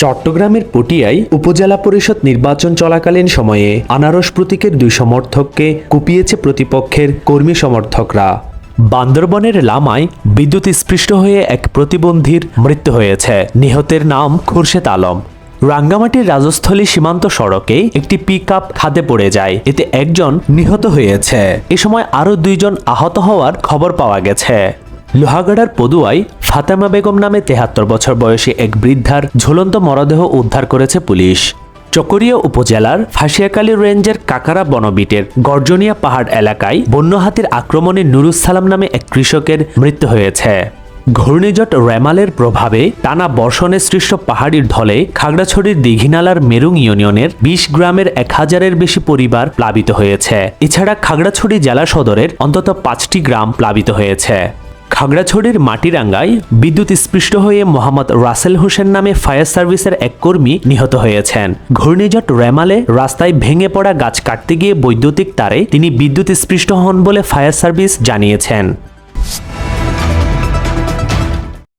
চট্টগ্রামের পটিয়ায় উপজেলা পরিষদ নির্বাচন চলাকালীন সময়ে আনারস প্রতীকের দুই সমর্থককে কুপিয়েছে প্রতিপক্ষের কর্মী সমর্থকরা। বান্দরবনের লামায় বিদ্যুৎস্পৃষ্ট হয়ে এক প্রতিবন্ধীর মৃত্যু হয়েছে। নিহতের নাম খুরশেদ আলম। রাঙ্গামাটির রাজস্থলী সীমান্ত সড়কে একটি পিকআপ খাদে পড়ে যায়, এতে একজন নিহত হয়েছে। এ সময় আরও দুইজন আহত হওয়ার খবর পাওয়া গেছে। লোহাগাড়ার পদুয়ায় ফাতেমা বেগম নামে ৭৩ বছর বয়সী এক বৃদ্ধার ঝুলন্ত মরদেহ উদ্ধার করেছে পুলিশ। চকরিয়া উপজেলার ফাঁসিয়াকালী রেঞ্জের কাকারা বনবিটের গর্জনিয়া পাহাড় এলাকায় বন্য হাতির আক্রমণে নুরুস সালাম নামে এক কৃষকের মৃত্যু হয়েছে। ঘূর্ণিঝড় রেমালের প্রভাবে টানা বর্ষণে সৃষ্ট পাহাড়ির ঢলে খাগড়াছড়ির দীঘিনালার মেরুং ইউনিয়নের ২০ গ্রামের ১,০০০-এর বেশি পরিবার প্লাবিত হয়েছে। এছাড়া খাগড়াছড়ি জেলা সদরের অন্তত ৫টি গ্রাম প্লাবিত হয়েছে। খাগড়াছড়ির মাটিরাঙ্গায় বিদ্যুৎস্পৃষ্ট হয়ে মোহাম্মদ রাসেল হোসেন নামে ফায়ার সার্ভিসের এক কর্মী নিহত হয়েছেন। ঘূর্ণিঝড় রেমালে রাস্তায় ভেঙে পড়া গাছ কাটতে গিয়ে বৈদ্যুতিক তারে তিনি বিদ্যুৎস্পৃষ্ট হন বলে ফায়ার সার্ভিস জানিয়েছেন।